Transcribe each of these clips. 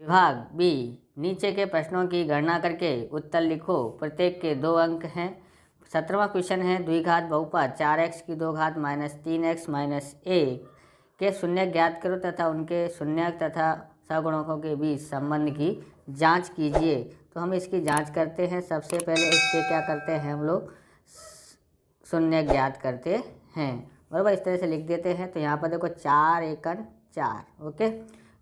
भाग बी, नीचे के प्रश्नों की गणना करके उत्तर लिखो। प्रत्येक के 2 अंक हैं। 17वां क्वेश्चन है, द्विघात बहुपद 4x की 2 घात माइनस 3x माइनस 1 के शून्यक ज्ञात करो तथा उनके शून्यक तथा सगुणकों के बीच संबंध की जांच कीजिए। तो हम इसकी जांच करते हैं। सबसे पहले इसके क्या करते हैं, हम लोग शून्यक ज्ञात करते हैं, बराबर। इस तरह से लिख देते हैं। तो यहाँ पर देखो 4 एकन 4, ओके,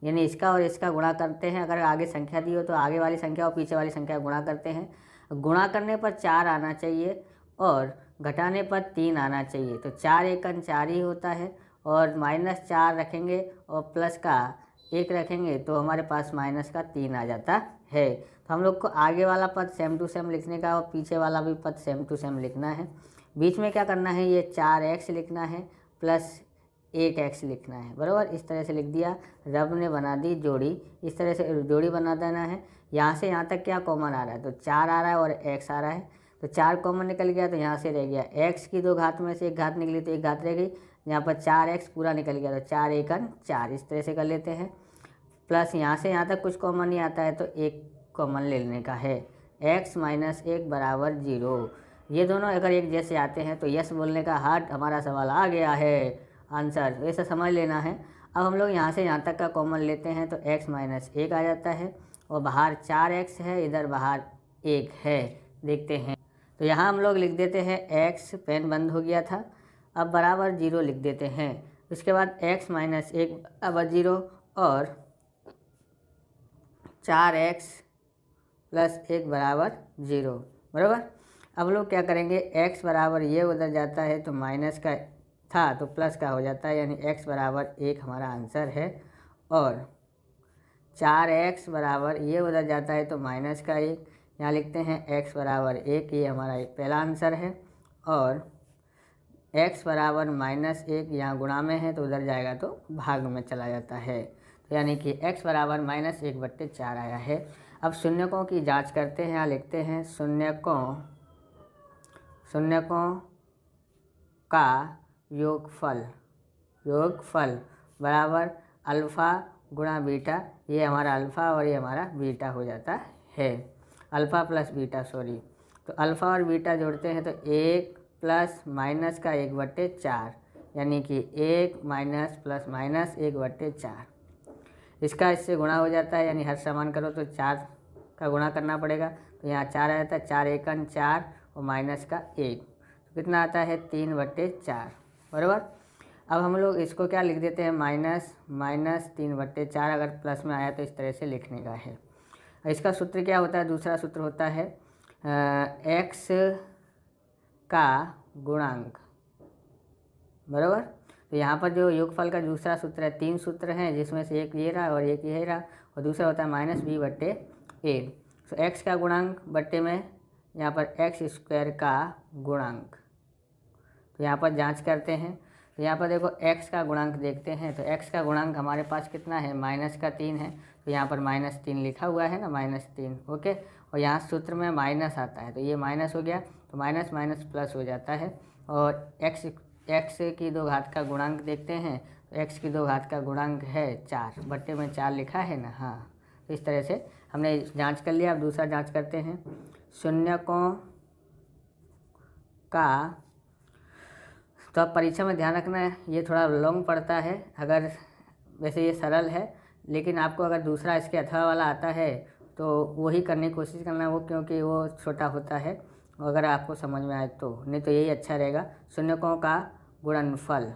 यानी इसका और इसका गुणा करते हैं। अगर आगे संख्या दी हो तो आगे वाली संख्या और पीछे वाली संख्या गुणा करते हैं। गुणा करने पर 4 आना चाहिए और घटाने पर 3 आना चाहिए। तो 4 एकन 4 ही होता है और -4 रखेंगे और प्लस का 1 रखेंगे तो हमारे पास माइनस का 3 आ जाता है। तो हम लोग को आगे वाला पद सेम टू सेम लिखने का और पीछे वाला भी पद सेम टू सेम लिखना है। बीच में क्या करना है, ये 4x लिखना है प्लस 8x लिखना है, बराबर। इस तरह से लिख दिया। रब ने बना दी जोड़ी, इस तरह से जोड़ी बना देना है। यहाँ से यहाँ तक क्या कॉमन आ रहा है, तो 4 आ रहा है और x आ रहा है। तो 4 कॉमन निकल गया तो यहाँ से रह गया x की 2 घात में से 1 घात निकली तो 1 घात रह गई। यहाँ पर 4x पूरा निकल गया तो 4 एकन 4, इस तरह से कर लेते हैं। प्लस यहाँ से यहाँ तक कुछ कॉमन नहीं आता है तो 1 कॉमन ले लेने का है। x माइनस 1 बराबर 0। ये दोनों अगर एक जैसे आते हैं तो यस बोलने का हार्ट हमारा सवाल आ गया है, आंसर ऐसा समझ लेना है। अब हम लोग यहाँ से यहाँ तक का कॉमन लेते हैं तो x माइनस 1 आ जाता है और बाहर 4x है, इधर बाहर 1 है। देखते हैं तो यहाँ हम लोग लिख देते हैं x, पेन बंद हो गया था, अब बराबर 0 लिख देते हैं। उसके बाद x माइनस 1 बराबर 0 और 4x प्लस 1 बराबर 0, बराबर। अब लोग क्या करेंगे, x बराबर ये उधर जाता है तो माइनस का था तो प्लस का हो जाता है, यानी x बराबर 1 हमारा आंसर है। और 4x बराबर ये उधर जाता है तो माइनस का 1, यहाँ लिखते हैं x बराबर 1, ये हमारा एक पहला आंसर है। और x बराबर -1 यहाँ गुणा में है तो उधर जाएगा तो भाग में चला जाता है, तो यानी कि x बराबर -1/4 आया है। अब शून्यकों की जांच करते हैं। यहाँ लिखते हैं शून्यकों का योगफल बराबर अल्फ़ा गुणा बीटा। ये हमारा अल्फ़ा और ये हमारा बीटा हो जाता है, अल्फ़ा प्लस बीटा, सॉरी। तो अल्फ़ा और बीटा जोड़ते हैं तो 1 प्लस माइनस का 1/4, यानी कि 1 माइनस प्लस माइनस 1/4। इसका इससे गुणा हो जाता है, यानी हर समान करो तो 4 का गुणा करना पड़ेगा। तो यहाँ 4 आ जाता है, 4 एकन 4 और माइनस का 1, तो कितना आता है 3/4, बराबर। अब हम लोग इसको क्या लिख देते हैं, माइनस 3/4। अगर प्लस में आया तो इस तरह से लिखने का है। इसका सूत्र क्या होता है, दूसरा सूत्र होता है x का गुणांक, बराबर। तो यहाँ पर जो योगफल का दूसरा सूत्र है, 3 सूत्र हैं जिसमें से एक ये रहा और एक ये रहा, और दूसरा होता है -b/a। तो x का गुणांक बट्टे में यहाँ पर x² का गुणांक। तो यहाँ पर जांच करते हैं। तो यहाँ पर देखो x का गुणांक देखते हैं। तो x का गुणांक हमारे पास कितना है, -3 है। तो यहाँ पर -3 लिखा हुआ है ना, -3, ओके। और यहाँ सूत्र में माइनस आता है तो ये माइनस हो गया, तो माइनस माइनस प्लस हो जाता है। और x की 2 घात का गुणांक देखते हैं। तो x की 2 घात का गुणांक है 4, बट्टे में 4 लिखा है ना, हाँ। तो इस तरह से हमने जांच कर लिया। अब दूसरा जांच करते हैं। शून्यकों का, तो अब परीक्षा में ध्यान रखना है, ये थोड़ा लॉन्ग पड़ता है। अगर वैसे ये सरल है, लेकिन आपको अगर दूसरा इसके अथवा वाला आता है तो वही करने की कोशिश करना, वो क्योंकि वो छोटा होता है, अगर आपको समझ में आए तो। नहीं तो यही अच्छा रहेगा। शून्यकों का गुणनफल,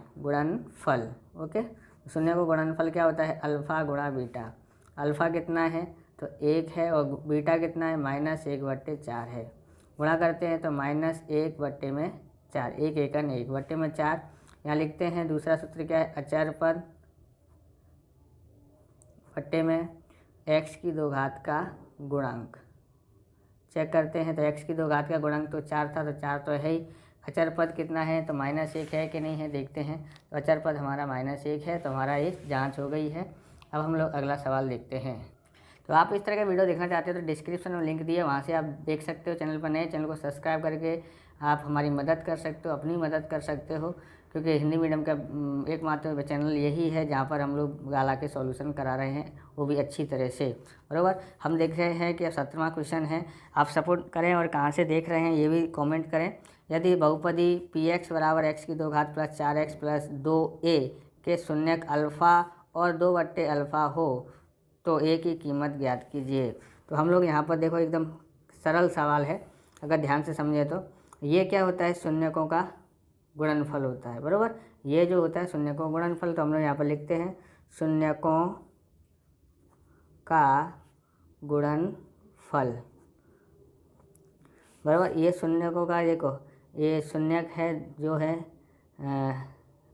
ओके। शून्य को गुणनफल क्या होता है, अल्फ़ा गुणा बीटा। अल्फ़ा कितना है तो 1 है और बीटा कितना है, -1/4 है। गुणा करते हैं तो -1/4, 1 एकन 1/4। यहाँ लिखते हैं दूसरा सूत्र क्या है, अचर पद बट्टे में x की 2 घात का गुणांक। चेक करते हैं तो x की 2 घात का गुणांक तो 4 था, तो 4 तो है ही। अचर पद कितना है तो -1 है कि नहीं है, देखते हैं। तो अचर पद हमारा -1 है, तो हमारा ये जांच हो गई है। अब हम लोग अगला सवाल देखते हैं। तो आप इस तरह का वीडियो देखना चाहते हो तो डिस्क्रिप्शन में लिंक दिए, वहाँ से आप देख सकते हो। चैनल पर नए, चैनल को सब्सक्राइब करके आप हमारी मदद कर सकते हो, अपनी मदद कर सकते हो, क्योंकि हिंदी मीडियम का एकमात्र चैनल यही है जहाँ पर हम लोग गाला के सॉल्यूशन करा रहे हैं, वो भी अच्छी तरह से। बराबर, हम देख रहे हैं कि अब 17वां क्वेश्चन है। आप सपोर्ट करें और कहाँ से देख रहे हैं ये भी कमेंट करें। यदि बहुपदी px बराबर x की 2 घात प्लस 4x प्लस 2a के शून्यक अल्फ़ा और 2 अल्फ़ा हो तो a की कीमत ज्ञात कीजिए। तो हम लोग यहाँ पर देखो एकदम सरल सवाल है, अगर ध्यान से समझे तो ये क्या होता है, शून्यकों का गुणनफल होता है। बराबर, ये जो होता है शून्यकों का गुणनफल, तो हम लोग यहाँ पर लिखते हैं शून्यकों का गुणनफल। बराबर, ये शून्यकों का देखो ये शून्यक है जो है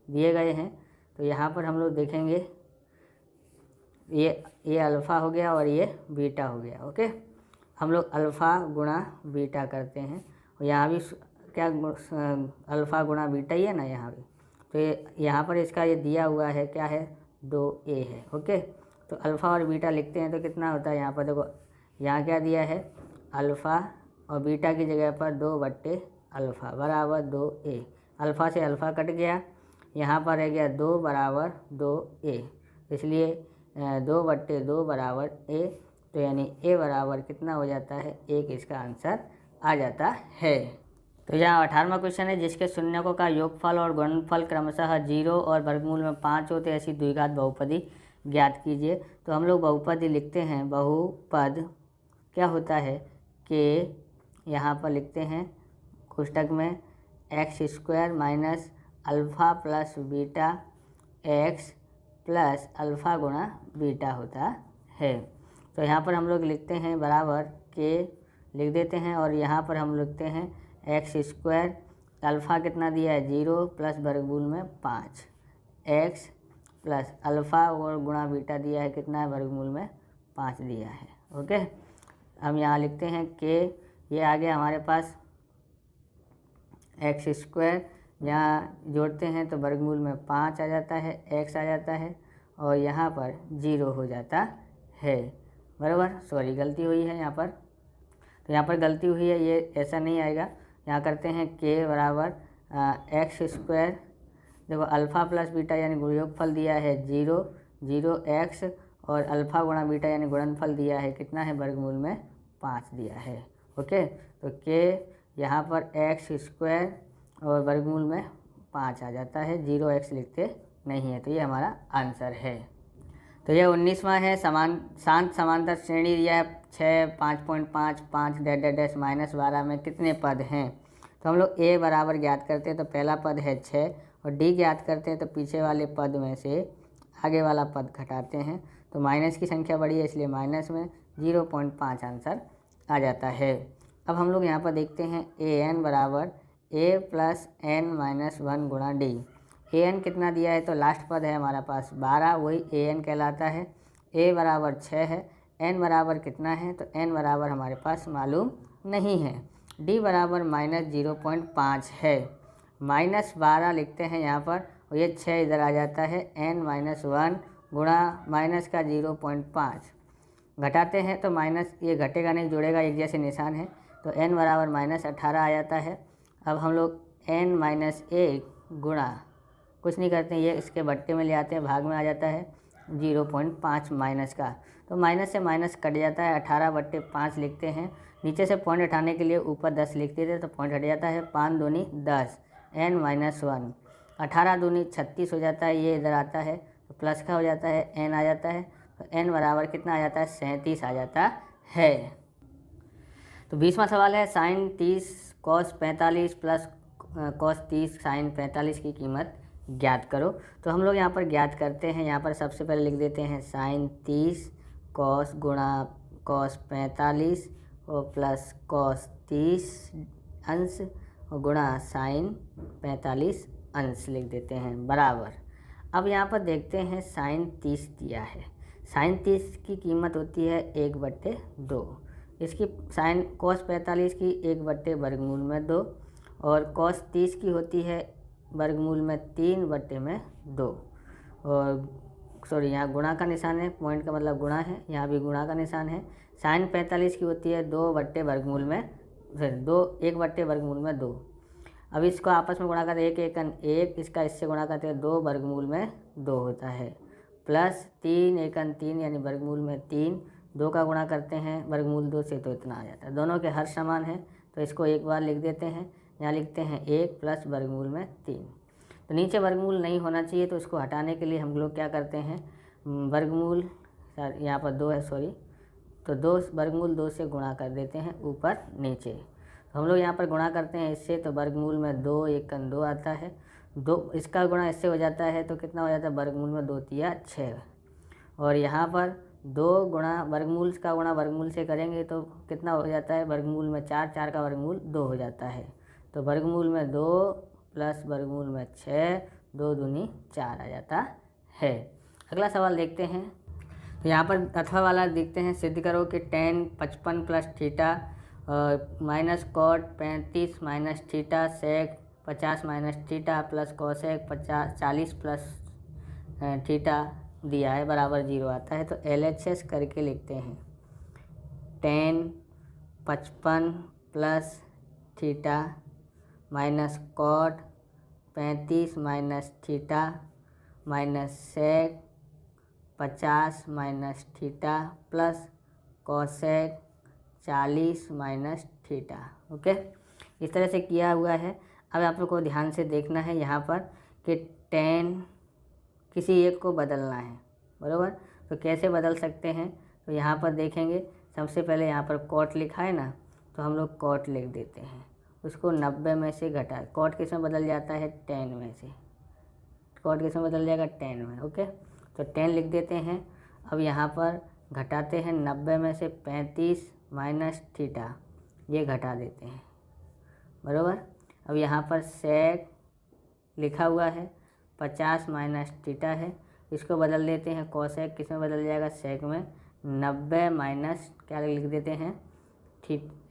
दिए गए हैं, तो यहाँ पर हम लोग देखेंगे ये अल्फ़ा हो गया और ये बीटा हो गया। ओके, हम लोग अल्फ़ा गुणा बीटा करते हैं, और यहाँ भी क्या अल्फ़ा गुणा बीटा ही है ना यहाँ भी, तो ये यहाँ पर इसका ये दिया हुआ है क्या है, 2a है। ओके, तो अल्फ़ा और बीटा लिखते हैं तो कितना होता है, यहाँ पर देखो यहाँ क्या दिया है, अल्फ़ा और बीटा की जगह पर 2 अल्फ़ा बराबर 2a। अल्फ़ा से अल्फ़ा कट गया, यहाँ पर रह गया 2 बराबर 2a, इसलिए 2/2 बराबर a, तो यानी a बराबर कितना हो जाता है, 1 इसका आंसर आ जाता है। तो यहाँ 18वां क्वेश्चन है, जिसके शून्यकों का योगफल और गुणनफल क्रमशः 0 और वर्गमूल में 5 होते ऐसी द्विघात बहुपदी ज्ञात कीजिए। तो हम लोग बहुपदी लिखते हैं, बहुपद क्या होता है कि यहाँ पर लिखते हैं कोष्टक में x² minus alpha plus beta x plus alpha गुणा बीटा होता है। तो यहाँ पर हम लोग लिखते हैं बराबर के लिख देते हैं, और यहाँ पर हम लिखते हैं x², अल्फ़ा कितना दिया है 0 प्लस वर्गमूल में 5, x प्लस अल्फ़ा और गुणा बीटा दिया है कितना है, वर्गमूल में 5 दिया है। ओके, हम यहाँ लिखते हैं कि ये आ गया हमारे पास x², यहाँ जोड़ते हैं तो वर्गमूल में 5 आ जाता है, x आ जाता है, और यहाँ पर 0 हो जाता है। बराबर, सॉरी गलती हुई है यहाँ पर, तो यहाँ पर गलती हुई है, ये ऐसा नहीं आएगा। यहाँ करते हैं k बराबर x², देखो अल्फ़ा प्लस बीटा यानी योगफल दिया है 0 0x, और अल्फ़ा गुणा बीटा यानी गुणनफल दिया है कितना है, वर्गमूल में 5 दिया है। ओके, तो k यहाँ पर x² और वर्गमूल में 5 आ जाता है, 0x लिखते नहीं है, तो ये हमारा आंसर है। तो यह 19वां है, शांत समांतर श्रेणी दिया है 6 5.5 5 डैश माइनस 12 में कितने पद हैं। तो हम लोग a बराबर ज्ञात करते हैं, तो पहला पद है 6, और d ज्ञात करते हैं तो पीछे वाले पद में से आगे वाला पद घटाते हैं, तो माइनस की संख्या बड़ी है इसलिए माइनस में 0.5 आंसर आ जाता है। अब हम लोग यहाँ पर देखते हैं an बराबर a प्लस n-1 गुणा d। an कितना दिया है, तो लास्ट पद है हमारा पास 12, वही an कहलाता है। a बराबर 6 है, n बराबर कितना है, तो n बराबर हमारे पास मालूम नहीं है। d बराबर -0.5 है, -12 लिखते हैं यहाँ पर, और ये 6 इधर आ जाता है, n-1 गुणा माइनस का 0.5 घटाते हैं तो माइनस, ये घटेगा नहीं जुड़ेगा, एक जैसे निशान है, तो n बराबर -18 आ जाता है। अब हम लोग n-1 गुणा कुछ नहीं करते हैं, ये इसके बट्टे में ले आते हैं, भाग में आ जाता है 0.5 माइनस का, तो माइनस से माइनस कट जाता है, 18/5 लिखते हैं। नीचे से पॉइंट हटाने के लिए ऊपर 10 लिखते थे तो पॉइंट हट जाता है, 5 दूनी 10, n-1 18 दूनी 36 हो जाता है, ये इधर आता है तो प्लस का हो जाता है, n आ जाता है, तो n बराबर कितना आ जाता है, 37 आ जाता है। तो 20वां सवाल है, sine 30 cos 45 plus cos 30 sine 45 की कीमत ज्ञात करो। तो हम लोग यहाँ पर ज्ञात करते हैं, यहाँ पर सबसे पहले लिख देते हैं साइन 30 कॉस गुणा कॉस 45 और प्लस कॉस 30 अंश और गुणा साइन 45 अंश लिख देते हैं बराबर। अब यहाँ पर देखते हैं साइन 30 दिया है, साइन 30 की कीमत होती है 1/2, इसकी साइन कॉस 45 की 1/वर्गमूल में 2, और कॉस 30 की होती है वर्गमूल में 3/2, और सॉरी यहाँ गुणा का निशान है, पॉइंट का मतलब गुणा है, यहाँ भी गुणा का निशान है। साइन 45 की होती है 2/वर्गमूल में 1/वर्गमूल में 2, अब इसको आपस में गुणा करते एक एकन एक, इसका इससे गुणा करते हैं 2 वर्गमूल में 2 होता है, प्लस 3 एकन 3 यानी वर्गमूल में 3, 2 का गुणा करते हैं वर्गमूल 2 से तो इतना आ जाता है। दोनों के हर समान है तो इसको एक बार लिख देते हैं, यहाँ लिखते हैं 1 प्लस वर्गमूल में 3। तो नीचे वर्गमूल नहीं होना चाहिए तो इसको हटाने के लिए हम लोग क्या करते हैं, वर्गमूल यहाँ पर 2 है सॉरी, तो 2 वर्गमूल 2 से गुणा कर देते हैं ऊपर नीचे। तो हम लोग यहाँ पर गुणा करते हैं इससे, तो वर्गमूल में 2 एकन 2 आता है, 2 इसका गुणा इससे हो जाता है तो कितना हो जाता है, वर्गमूल में 2 तिया 6। और यहाँ पर 2 गुणा वर्गमूल का गुणा वर्गमूल से करेंगे तो कितना हो जाता है, वर्गमूल में 4, 4 का वर्गमूल 2 हो जाता है। तो वर्गमूल में 2 प्लस वर्गमूल में 6, 2 दूनी 4 आ जाता है। अगला सवाल देखते हैं। तो यहाँ पर अथवा वाला देखते हैं, सिद्ध करो कि tan 55 plus theta minus cot 35 minus theta sec 50 minus theta plus cosec 40 plus theta दिया है बराबर 0 आता है। तो LHS करके लिखते हैं, tan 55 plus theta minus cot 35 minus theta minus sec 50 minus theta plus cosec 40 minus theta. Okay, इस तरह से किया हुआ है। अब आप लोग को ध्यान से देखना है यहाँ पर कि tan किसी एक को बदलना है, बराबर। तो कैसे बदल सकते हैं, तो यहाँ पर देखेंगे सबसे पहले यहाँ पर कॉट लिखा है ना, तो हम लोग कॉट लिख देते हैं, उसको 90 में से घटा, कॉट किस में बदल जाता है, tan में से, कॉट किस में बदल जाएगा, tan में। ओके, तो tan लिख देते हैं। अब यहाँ पर घटाते हैं 90 में से 35 माइनस थीटा, ये घटा देते हैं, बराबर। अब यहाँ पर सेक लिखा हुआ है 50 माइनस थीटा है, इसको बदल देते हैं कोसेक, किस में बदल जाएगा, सेक में। 90 माइनस क्या लिख देते हैं,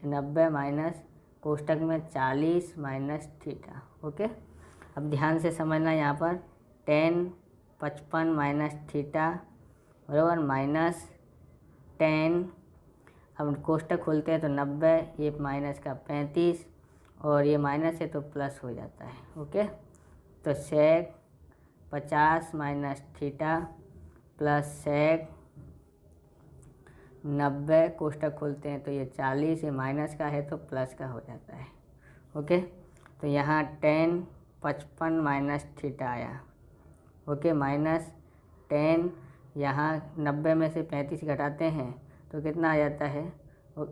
90 माइनस कोष्टक में 40 माइनस थीटा। ओके, अब ध्यान से समझना, यहाँ पर tan 55 माइनस थीटा बराबर माइनस tan, अब कोष्टक खोलते हैं तो 90, ये माइनस का 35 और ये माइनस है तो प्लस हो जाता है। ओके, तो सेक 50 माइनस थीटा प्लस सेक 90, कोष्टक खोलते हैं तो ये 40, ये माइनस का है तो प्लस का हो जाता है। ओके, तो यहाँ tan 55 माइनस थीटा आया। ओके, माइनस tan, यहाँ 90 में से 35 घटाते हैं तो कितना आ जाता है,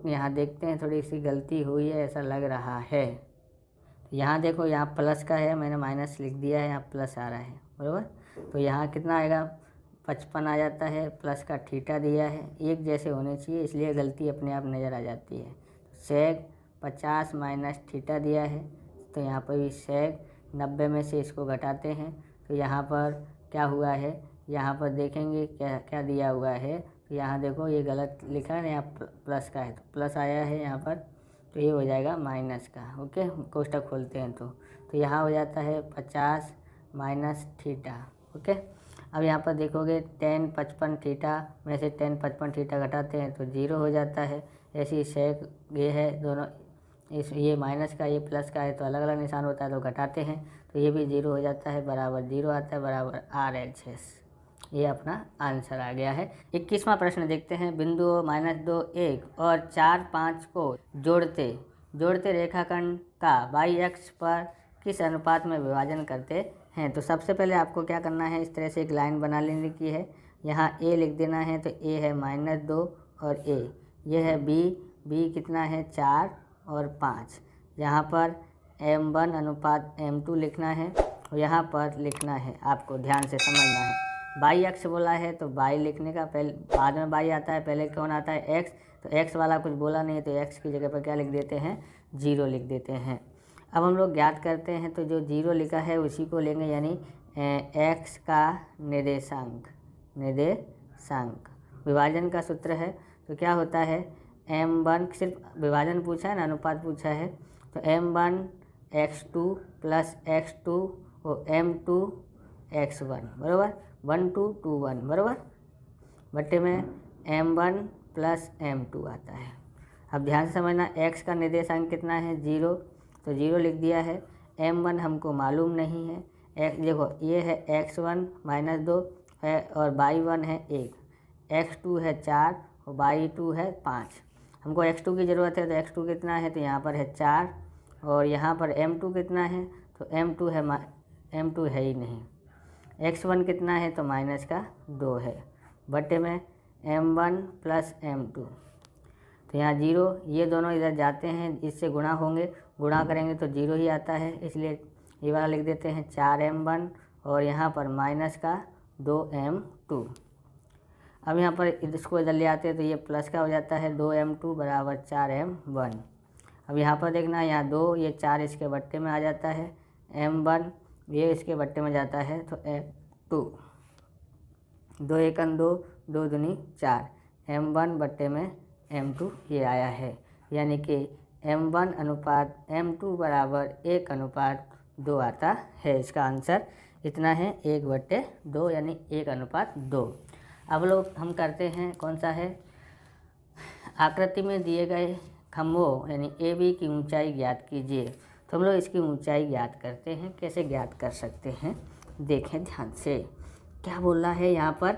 यहाँ देखते हैं थोड़ी सी गलती हुई है ऐसा लग रहा है। यहाँ देखो, यहाँ प्लस का है, मैंने माइनस लिख दिया है, यहाँ प्लस आ रहा है, बराबर। तो यहाँ कितना आएगा, 55 आ जाता है, प्लस का थीटा दिया है, एक जैसे होने चाहिए इसलिए गलती अपने आप नज़र आ जाती है। सेक 50 माइनस थीटा दिया है, तो यहाँ पर भी सेक 90 में से इसको घटाते हैं तो यहाँ पर क्या हुआ है, यहाँ पर देखेंगे क्या क्या दिया हुआ है। तो यहाँ देखो ये गलत लिखा है, यहाँ प्लस का है तो प्लस आया है यहाँ पर, तो ये हो जाएगा माइनस का। ओके, कोष्टक खोलते हैं तो यहाँ हो जाता है 50 माइनस थीटा। ओके, अब यहाँ पर देखोगे tan 55 थीटा में से tan 55 थीटा घटाते हैं तो 0 हो जाता है। ऐसी सेक ये है, दोनों इस ये माइनस का ये प्लस का है तो अलग अलग निशान होता है तो घटाते हैं तो ये भी 0 हो जाता है, बराबर 0 आता है, बराबर RHS। ये अपना आंसर आ गया है। 21वां प्रश्न देखते हैं। बिंदुओं -2, 1 और 4, 5 को जोड़ते रेखाखंड का y अक्ष पर किस अनुपात में विभाजन करते हैं। तो सबसे पहले आपको क्या करना है, इस तरह से एक लाइन बना लेने की है। यहाँ a लिख देना है, तो a है -2 और a, ये है b कितना है 4 और 5। यहाँ पर m1 अनुपात m2 लिखना है और यहाँ पर लिखना है, आपको ध्यान से समझना है। बाई अक्ष बोला है तो बाई लिखने का पहले, बाद में बाई आता है, पहले कौन आता है, x। तो x वाला कुछ बोला नहीं है तो x की जगह पर क्या लिख देते हैं, 0 लिख देते हैं। अब हम लोग ज्ञात करते हैं तो जो 0 लिखा है उसी को लेंगे, यानी x का निर्देशांक विभाजन का सूत्र है। तो क्या होता है, m1 सिर्फ विभाजन पूछा है ना, अनुपात पूछा है, तो m1 x2 प्लस x2 और m2 x1 बराबर 1 2 2 1 बराबर, बट्टे में m1 प्लस m2 आता है। अब ध्यान से समझना, x का निर्देशांक कितना है 0, तो 0 लिख दिया है। m1 हमको मालूम नहीं है। देखो ये है x1 -2 है और y1 है 1, x2 है 4 और y2 है 5। हमको x2 की ज़रूरत है, तो x2 कितना है, तो यहाँ पर है 4 और यहाँ पर m2 कितना है, तो m2 है ही नहीं। x1 कितना है, तो -2 है बटे में m1 + m2, तो यहाँ 0, ये दोनों इधर जाते हैं, इससे गुणा होंगे, गुणा करेंगे तो 0 ही आता है, इसलिए ये वाला लिख देते हैं 4m1 और यहाँ पर -2m2। अब यहाँ पर इसको इधर ले आते हैं तो ये प्लस का हो जाता है, 2m2 = 4m1। अब यहाँ पर देखना, यहाँ 2, ये 4 इसके बट्टे में आ जाता है, m1 ये इसके बट्टे में जाता है, तो 2 2 1 2, 2 दूनी 4, m1 बट्टे में m2 ये आया है, यानी कि m1 अनुपात m2 = 1:2 आता है। इसका आंसर इतना है, 1/2 यानी 1:2। अब लोग हम करते हैं कौन सा है, आकृति में दिए गए खम्भों यानी AB की ऊंचाई ज्ञात कीजिए। तो हम लोग इसकी ऊंचाई ज्ञात करते हैं, कैसे ज्ञात कर सकते हैं, देखें ध्यान से। क्या बोल रहा है यहाँ पर,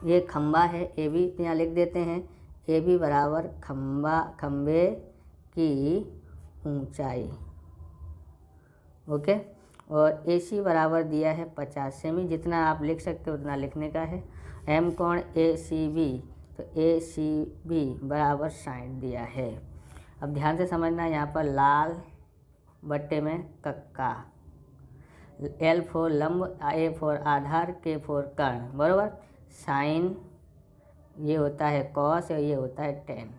ये खंबा है AB, तो यहाँ लिख देते हैं AB बराबर खंबे की ऊंचाई, ओके। और AC बराबर दिया है 50 सेमी, जितना आप लिख सकते हो उतना लिखने का है। M कोण ACB, तो ACB बराबर 60 दिया है। अब ध्यान से समझना, यहाँ पर लाल बट्टे में कक्का, L फॉर लंब, A फॉर आधार, K फॉर कर्ण, बराबर। साइन ये होता है कॉस और ये होता है टेन।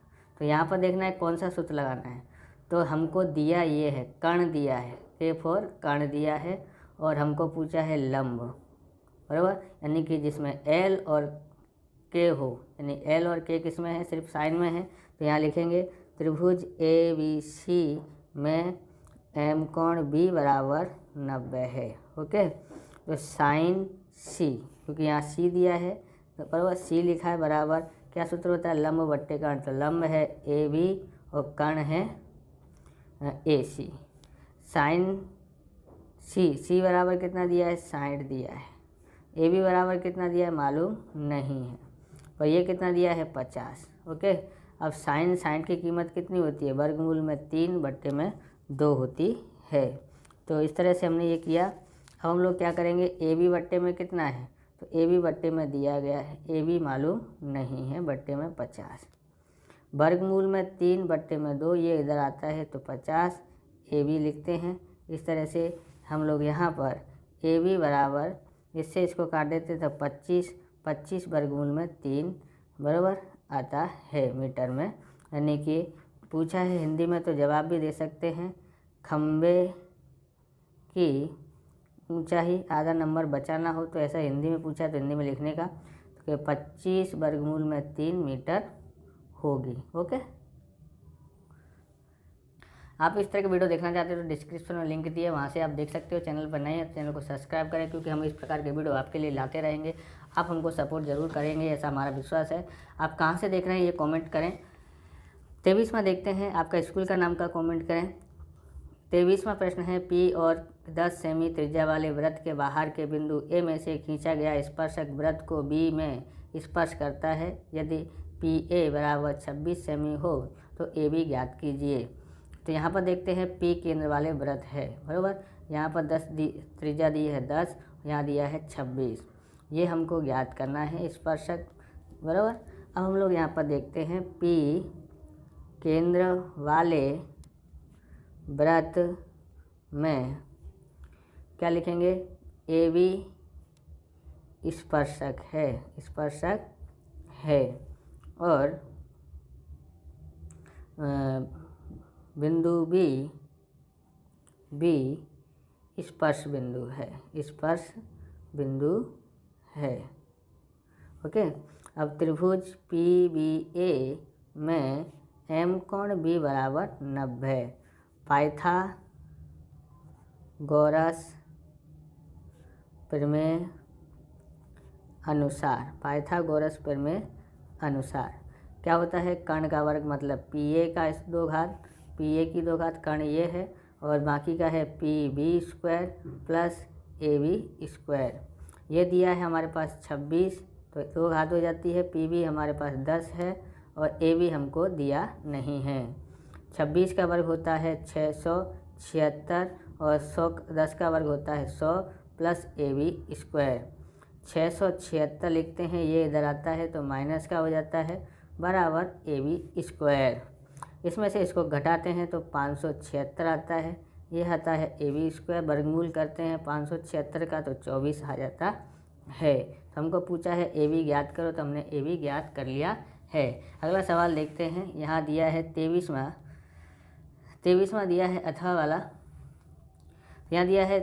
तो यहाँ पर देखना है कौन सा सूत्र लगाना है, तो हमको दिया ये है, कर्ण दिया है, K फॉर कर्ण दिया है और हमको पूछा है लंब, बराबर, यानी कि जिसमें L और K हो, यानी L और K किस में है, सिर्फ साइन में है। तो यहाँ लिखेंगे त्रिभुज ABC में M कोण B बराबर 90 है, ओके। तो साइन C, क्योंकि यहाँ C दिया है तो बराबर C लिखा है, बराबर क्या सूत्र होता है, लंब बट्टे कर्ण, तो लंब है AB और कर्ण है AC। साइन C बराबर कितना दिया है, 60 दिया है। AB बराबर कितना दिया है, मालूम नहीं है, और ये कितना दिया है, 50, ओके। अब साइन 60 की कीमत कितनी होती है, वर्गमूल में 3 बट्टे में 2 होती है। तो इस तरह से हमने ये किया। अब हम लोग क्या करेंगे, AB बट्टे में कितना है, तो AB बट्टे में दिया गया है, AB मालूम नहीं है, बट्टे में 50, वर्गमूल में 3 बट्टे में 2, ये इधर आता है तो 50 AB लिखते हैं। इस तरह से हम लोग यहाँ पर AB बराबर, इससे इसको काट देते तो 25 वर्गमूल में 3 बराबर आता है मीटर में, यानी कि पूछा है हिंदी में तो जवाब भी दे सकते हैं। खंबे की ऊंचाई आधा नंबर बचाना हो तो ऐसा हिंदी में पूछा तो हिंदी में लिखने का, तो 25 वर्गमूल में 3 मीटर होगी, ओके। आप इस तरह के वीडियो देखना चाहते हो तो डिस्क्रिप्शन में लिंक दिए, वहाँ से आप देख सकते हो। चैनल पर नए हैं तो चैनल को सब्सक्राइब करें, क्योंकि हम इस प्रकार के वीडियो आपके लिए लाते रहेंगे। आप हमको सपोर्ट ज़रूर करेंगे, ऐसा हमारा विश्वास है। आप कहाँ से देख रहे हैं ये कमेंट करें। 23वां देखते हैं, आपका स्कूल का नाम का कमेंट करें। 23वां प्रश्न है, P और 10 सेमी त्रिज्या वाले वृत्त के बाहर के बिंदु A में से खींचा गया स्पर्शक वृत्त को B में स्पर्श करता है। यदि PA बराबर 26 सेमी हो तो AB ज्ञात कीजिए। तो यहाँ पर देखते हैं P केंद्र वाले वृत्त है, बराबर। यहाँ पर 10 त्रिज्या दी है 10, यहाँ दिया है 26, ये हमको ज्ञात करना है स्पर्शक, बराबर। अब हम लोग यहाँ पर देखते हैं P केंद्र वाले वृत्त में क्या लिखेंगे, AB स्पर्शक है और बिंदु B स्पर्श बिंदु है, ओके। अब त्रिभुज PBA में M कोण B बराबर 90, पाइथागोरस प्रमेय अनुसार क्या होता है, कर्ण का वर्ग मतलब PA का 2 घात, PA की 2 घात, कर्ण ये है और बाकी का है p b square plus a b square. ये दिया है हमारे पास 26, तो 2 घात हो जाती है। पी बी हमारे पास 10 है और ए बी हमको दिया नहीं है। 26 का वर्ग होता है 676 और 10 का वर्ग होता है 100 प्लस ए बी स्क्वायर। 676 लिखते हैं, ये इधर आता है तो माइनस का हो जाता है, बराबर ए बी स्क्वायर। इसमें से इसको घटाते हैं तो 576 आता है, ये आता है ए बी स्क्वायर। वर्गमूल करते हैं 576 का तो 24 आ जाता है। तो हमको पूछा है ए बी ज्ञात करो, तो हमने ए बी ज्ञात कर लिया है। अगला सवाल देखते हैं। यहाँ दिया है 23वां दिया है अथवा वाला। यहाँ दिया है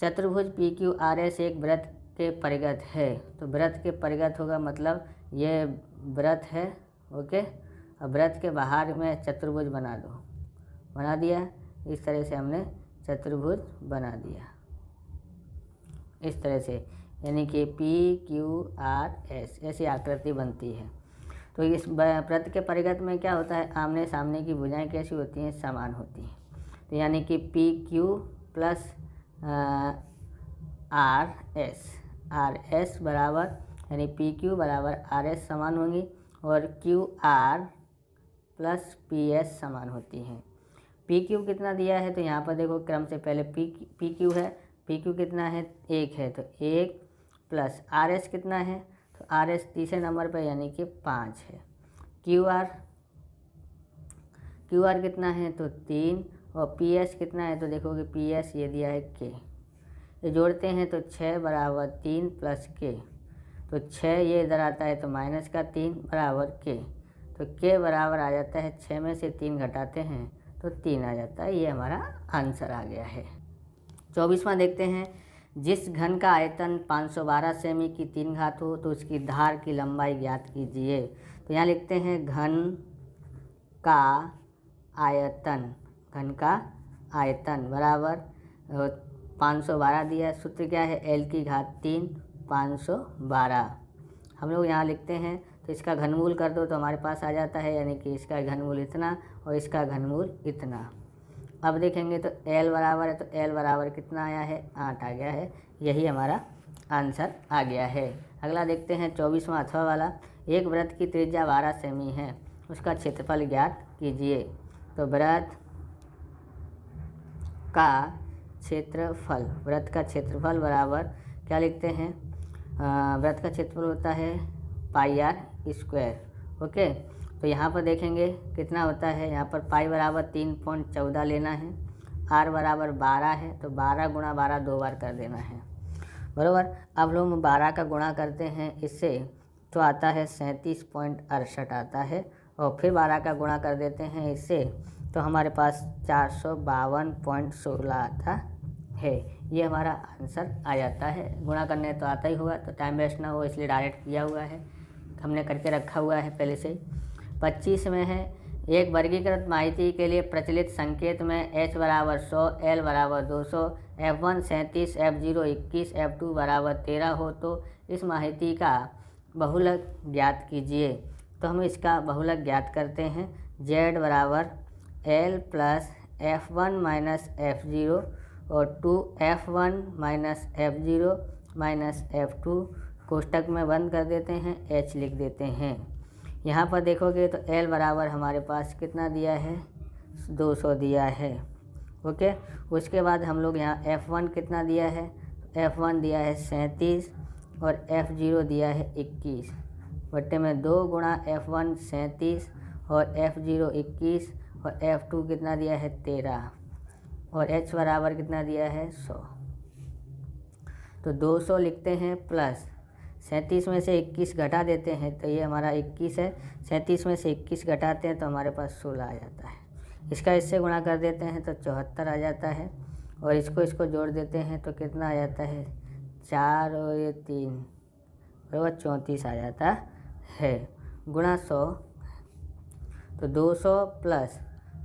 चतुर्भुज पी क्यू आर एस एक वृत्त के परिगत है। तो वृत्त के परिगत होगा मतलब ये वृत्त है, ओके। अब वृत्त के बाहर में चतुर्भुज बना दो, बना दिया। इस तरह से हमने चतुर्भुज बना दिया, इस तरह से, यानी कि पी क्यू आर एस ऐसी आकृति बनती है। तो इस वृत्त के परिगत में क्या होता है, आमने सामने की भुजाएं कैसी होती हैं, समान होती हैं। तो यानी कि P Q plus R S बराबर, यानी पी क्यू बराबर आर एस समान होंगी और Q R plus P S समान होती हैं। पी क्यू कितना दिया है, तो यहाँ पर देखो क्रम से पहले पी क्यू है, पी क्यू कितना है 1 है, तो 1 प्लस आर एस कितना है, तो आर एस तीसरे नंबर पर यानी कि 5 है। क्यू आर कितना है, तो 3, और पी एस कितना है, तो देखोगे पी एस ये दिया है के। ये जोड़ते हैं तो 6 बराबर 3 प्लस के, तो 6 ये इधर आता है तो माइनस का 3 बराबर के, तो के बराबर आ जाता है 6 में से 3 घटाते हैं तो 3 आ जाता है। ये हमारा आंसर आ गया है। 24वां देखते हैं। जिस घन का आयतन 512 सेमी की 3 घात हो तो उसकी धार की लंबाई ज्ञात कीजिए। तो यहाँ लिखते हैं घन का आयतन बराबर 512 दिया। सूत्र क्या है, L की घात 3 512। हम लोग यहाँ लिखते हैं तो इसका घनमूल कर दो तो हमारे पास आ जाता है, यानी कि इसका घनमूल इतना और इसका घनमूल इतना। अब देखेंगे तो L बराबर है, तो L बराबर कितना आया है, 8 आ गया है। यही हमारा आंसर आ गया है। अगला देखते हैं 24वां अथवा वाला। एक वृत्त की त्रिज्या 12 सेमी है, उसका क्षेत्रफल ज्ञात कीजिए। तो वृत्त का क्षेत्रफल बराबर क्या लिखते हैं, वृत्त का क्षेत्रफल होता है पाई आर स्क्वायर, ओके। तो यहाँ पर देखेंगे कितना होता है, यहाँ पर पाई बराबर 3.14 लेना है, आर बराबर 12 है, तो 12 गुणा 12 2 बार कर देना है, बराबर। अब लोग 12 का गुणा करते हैं इससे तो आता है 37.68 आता है, और फिर 12 का गुणा कर देते हैं इससे तो हमारे पास 452.16 आता है। ये हमारा आंसर आ जाता है। गुणा करने तो आता ही होगा, तो टाइम वेस्ट ना हो इसलिए डायरेक्ट किया हुआ है, हमने करके रखा हुआ है पहले से ही। 25 में है, एक वर्गीकृत माहिती के लिए प्रचलित संकेत में h बराबर 100, L बराबर 200, F1 37, F0 21, F2 बराबर 13 हो तो इस माहिती का बहुलक ज्ञात कीजिए। तो हम इसका बहुलक ज्ञात करते हैं। z बराबर L plus F1 minus F0 और 2F1 minus F0 minus F2 कोष्टक में बंद कर देते हैं, h लिख देते हैं। यहाँ पर देखोगे तो L बराबर हमारे पास कितना दिया है, 200 दिया है, ओके। उसके बाद हम लोग यहाँ F1 कितना दिया है, F1 दिया है 37 और F0 दिया है 21, बट्टे में 2 गुणा F1 37 और F0 21 और F2 कितना दिया है 13 और h बराबर कितना दिया है 100। तो 200 लिखते हैं प्लस 37 में से 21 घटा देते हैं तो ये हमारा 21 है, 37 में से 21 घटाते हैं तो हमारे पास 16 आ जाता है। इसका इससे गुणा कर देते हैं तो 74 आ जाता है, और इसको जोड़ देते हैं तो कितना आ जाता है 4 और ये 3 बराबर 34 आ जाता है, गुणा 100। तो 200 प्लस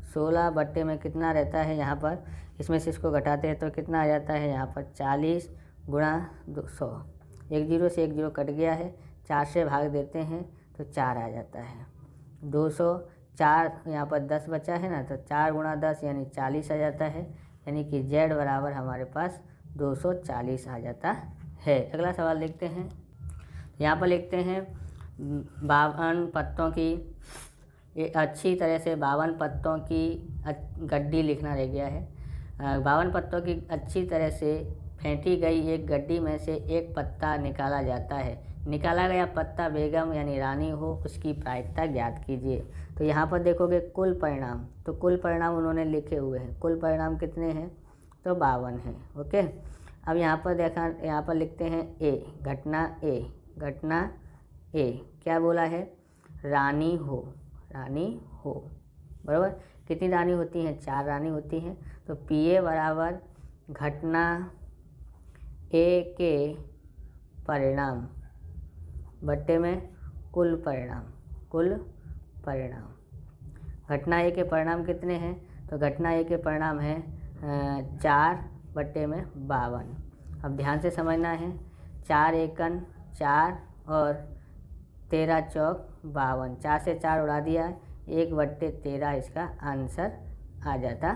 16 बट्टे में कितना रहता है यहाँ पर, इसमें से इसको घटाते हैं तो कितना आ जाता है यहाँ पर 40 गुणा 200, 1 0 से 1 0 कट गया है, 4 से भाग देते हैं तो 4 आ जाता है। 200 4 यहाँ पर 10 बचा है ना, तो 4 गुणा 10 यानी 40 आ जाता है, यानी कि z बराबर हमारे पास 240 आ जाता है। अगला सवाल देखते हैं। यहाँ पर लिखते हैं 52 पत्तों की अच्छी तरह से 52 पत्तों की गड्डी लिखना रह गया है। 52 पत्तों की अच्छी तरह से फेंटी गई एक गड्डी में से एक पत्ता निकाला जाता है। निकाला गया पत्ता बेगम यानी रानी हो, उसकी प्रायिकता ज्ञात कीजिए। तो यहाँ पर देखोगे कुल परिणाम, तो कुल परिणाम उन्होंने लिखे हुए हैं। कुल परिणाम कितने हैं? तो 52 हैं। ओके, अब यहाँ पर देखा, यहाँ पर लिखते हैं ए, घटना ए, घटना ए क्या बोला है? रानी हो, रानी हो, बराबर। कितनी रानी होती हैं? 4 रानी होती हैं। तो पी ए बराबर घटना ए के परिणाम बट्टे में कुल परिणाम, कुल परिणाम। घटना ए के परिणाम कितने हैं? तो घटना ए के परिणाम है 4 बट्टे में 52। अब ध्यान से समझना है, 4 एकन 4 और 13 चौक 52, 4 से 4 उड़ा दिया, 1/13 इसका आंसर आ जाता